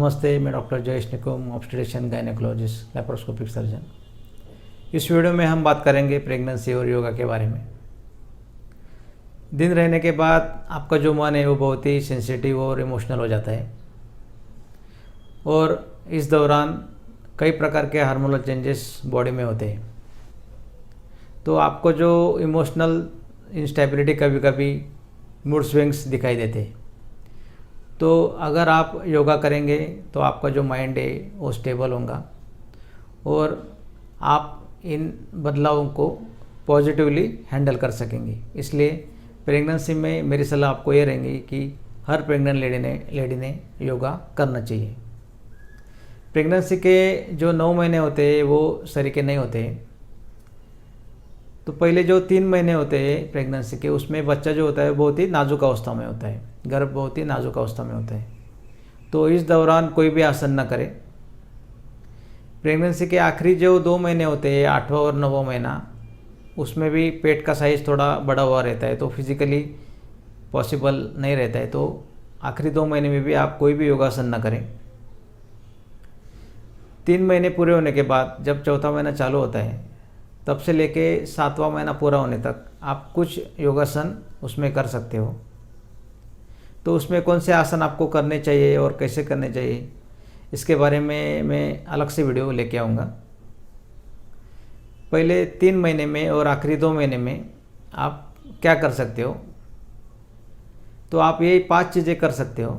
नमस्ते, मैं doctor Jayesh Nikum, obstetrician gynaecologist, laparoscopic surgeon. इस वीडियो में हम बात करेंगे प्रेगनेंसी और योगा के बारे में। दिन रहने के बाद आपका जो मन है वो बहुत ही सेंसिटिव और इमोशनल हो जाता है और इस दौरान कई प्रकार के हार्मोनल चेंजेस बॉडी में होते हैं। तो आपको जो इमोशनल इंस्टेबिलिटी, कभी कभी मूड स्विंग्स दिखाई देते हैं। तो अगर आप योगा करेंगे तो आपका जो माइंड है वो स्टेबल होगा और आप इन बदलावों को पॉजिटिवली हैंडल कर सकेंगे। इसलिए प्रेगनेंसी में मेरी सलाह आपको ये रहेगी कि हर प्रेग्नेंट लेडी ने योगा करना चाहिए। प्रेगनेंसी के जो 9 महीने होते हैं वो सरीखे नहीं होते हैं। तो पहले जो 3 महीने होते हैं प्रेगनेंसी के, उसमें बच्चा जो होता है बहुत ही नाजुक अवस्था में होता है, गर्भ बहुत ही नाजुक अवस्था में होता है। तो इस दौरान कोई भी आसन न करे। प्रेगनेंसी के आखिरी जो 2 महीने होते हैं, 8वां और 9वां महीना, उसमें भी पेट का साइज़ थोड़ा बड़ा हुआ रहता है, तो फिज़िकली पॉसिबल नहीं रहता है। तो आखिरी 2 महीने में भी आप कोई भी योगासन न करें। 3 महीने पूरे होने के बाद जब चौथा महीना चालू होता है, तब से लेके 7वां महीना पूरा होने तक आप कुछ योगासन उसमें कर सकते हो। तो उसमें कौन से आसन आपको करने चाहिए और कैसे करने चाहिए, इसके बारे में मैं अलग से वीडियो लेके आऊँगा। पहले 3 महीने में और आखिरी 2 महीने में आप क्या कर सकते हो, तो आप ये 5 चीज़ें कर सकते हो।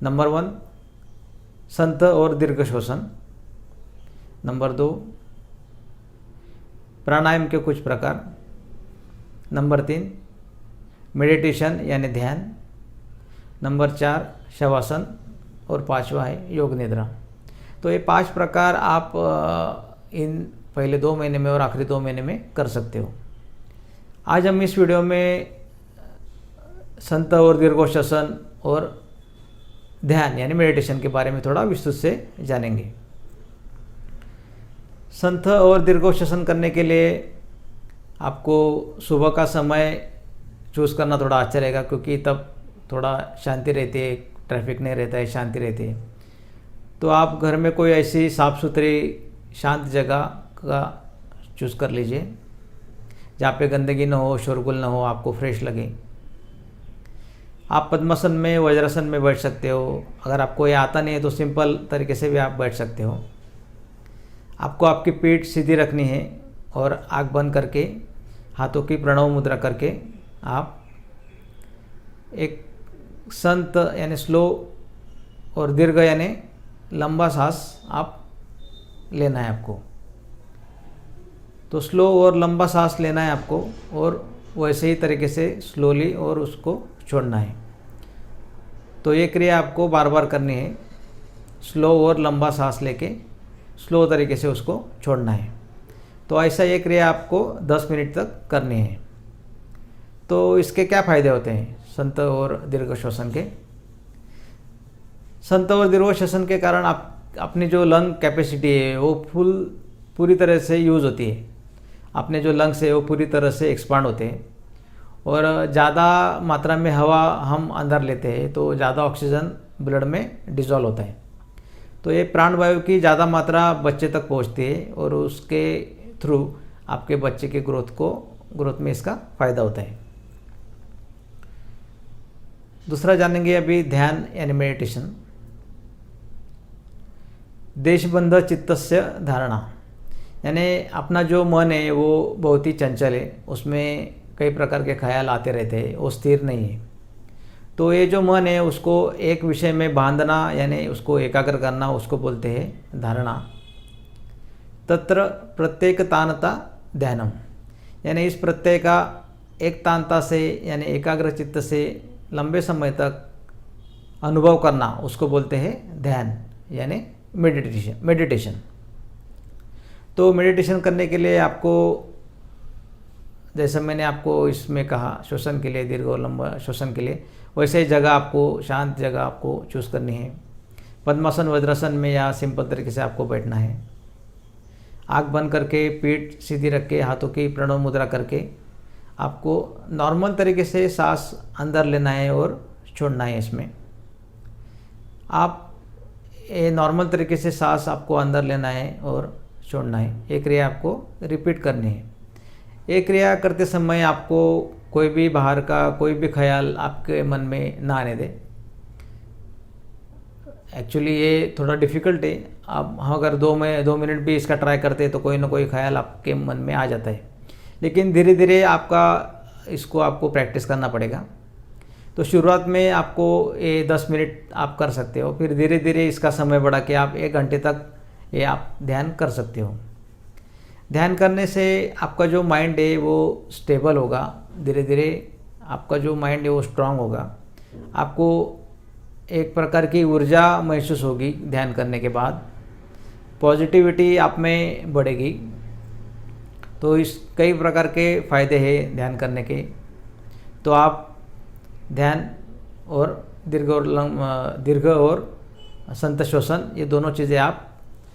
नंबर 1, संत और दीर्घ श्वसन। नंबर 2, प्राणायाम के कुछ प्रकार। नंबर 3, मेडिटेशन यानी ध्यान। नंबर 4, शवासन। और 5वां है योग निद्रा। तो ये 5 प्रकार आप इन पहले 2 महीने में और आखिरी 2 महीने में कर सकते हो। आज हम इस वीडियो में संत और दीर्घोश्वसन और ध्यान यानी मेडिटेशन के बारे में थोड़ा विस्तृत से जानेंगे। संत और दीर्घोश्वसन करने के लिए आपको सुबह का समय चूज़ करना थोड़ा अच्छा रहेगा, क्योंकि तब थोड़ा शांति रहती है, ट्रैफिक नहीं रहता है, शांति रहती है। तो आप घर में कोई ऐसी साफ़ सुथरी शांत जगह का चूज़ कर लीजिए जहाँ पे गंदगी ना हो, शोरगुल ना हो, आपको फ्रेश लगे। आप पद्मासन में, वज्रासन में बैठ सकते हो। अगर आपको ये आता नहीं है तो सिंपल तरीके से भी आप बैठ सकते हो। आपको आपकी पीठ सीधी रखनी है और आँख बंद करके हाथों की प्रणव मुद्रा करके आप एक संत यानी स्लो और दीर्घ यानी लंबा सांस आप लेना है आपको। तो स्लो और लंबा सांस लेना है आपको और वैसे ही तरीके से स्लोली और उसको छोड़ना है। तो ये क्रिया आपको बार बार करनी है। स्लो और लंबा सांस लेके स्लो तरीके से उसको छोड़ना है। तो ऐसा ये क्रिया आपको 10 मिनट तक करनी है। तो इसके क्या फ़ायदे होते हैं संत और दीर्घ श्वसन के? संत और दीर्घ श्वसन के कारण आप अपनी जो लंग कैपेसिटी है वो पूरी तरह से यूज़ होती है। अपने जो लंग्स है वो पूरी तरह से एक्सपांड होते हैं और ज़्यादा मात्रा में हवा हम अंदर लेते हैं, तो ज़्यादा ऑक्सीजन ब्लड में डिज़ोल्व होता है। तो ये प्राणवायु की ज़्यादा मात्रा बच्चे तक पहुंचती है और उसके थ्रू आपके बच्चे के ग्रोथ में इसका फ़ायदा होता है। दूसरा जानेंगे अभी ध्यान यानी मेडिटेशन। देशबंध चित्तस्य धारणा यानी अपना जो मन है वो बहुत ही चंचल है, उसमें कई प्रकार के ख्याल आते रहते हैं, वो स्थिर नहीं है। तो ये जो मन है उसको एक विषय में बांधना यानी उसको एकाग्र करना, उसको बोलते हैं धारणा। तत्र प्रत्येक तानता ध्यानम यानी इस प्रत्यय का एक तानता से यानी एकाग्र चित्त से लंबे समय तक अनुभव करना, उसको बोलते हैं ध्यान यानी मेडिटेशन। तो मेडिटेशन करने के लिए आपको, जैसे मैंने आपको इसमें कहा श्वसन के लिए, दीर्घ और लंबा श्वसन के लिए, वैसे ही जगह आपको, शांत जगह आपको चूज़ करनी है। पद्मासन, वज्रासन में या सिंपल तरीके से आपको बैठना है। आँख बंद करके, पीठ सीधी रख के, हाथों की प्रणव मुद्रा करके आपको नॉर्मल तरीके से सांस अंदर लेना है और छोड़ना है। इसमें आप ये नॉर्मल तरीके से सांस आपको अंदर लेना है और छोड़ना है। ये क्रिया आपको रिपीट करनी है। ये क्रिया करते समय आपको कोई भी बाहर का कोई भी ख्याल आपके मन में ना आने दे। एक्चुअली ये थोड़ा डिफ़िकल्ट है। आप अगर 2 मिनट भी इसका ट्राई करते हैं तो कोई ना कोई ख्याल आपके मन में आ जाता है, लेकिन धीरे धीरे आपको प्रैक्टिस करना पड़ेगा। तो शुरुआत में आपको ये 10 मिनट आप कर सकते हो, फिर धीरे धीरे इसका समय बढ़ा के आप 1 घंटे तक ये आप ध्यान कर सकते हो। ध्यान करने से आपका जो माइंड है वो स्टेबल होगा, धीरे धीरे आपका जो माइंड है वो स्ट्रांग होगा। आपको एक प्रकार की ऊर्जा महसूस होगी ध्यान करने के बाद, पॉजिटिविटी आप में बढ़ेगी। तो इस कई प्रकार के फ़ायदे हैं ध्यान करने के। तो आप ध्यान और दीर्घ और संत श्वसन ये दोनों चीज़ें आप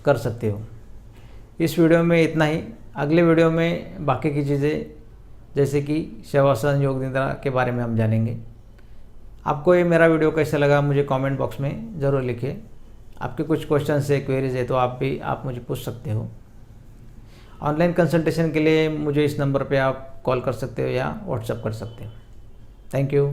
कर सकते हो। इस वीडियो में इतना ही। अगले वीडियो में बाकी की चीज़ें जैसे कि शवासन, योग निद्रा के बारे में हम जानेंगे। आपको ये मेरा वीडियो कैसा लगा मुझे कमेंट बॉक्स में ज़रूर लिखिए। आपके कुछ क्वेश्चंस है, क्वेरीज है तो आप मुझे पूछ सकते हो। ऑनलाइन कंसल्टेशन के लिए मुझे इस नंबर पे आप कॉल कर सकते हो या व्हाट्सएप कर सकते हो। Thank you.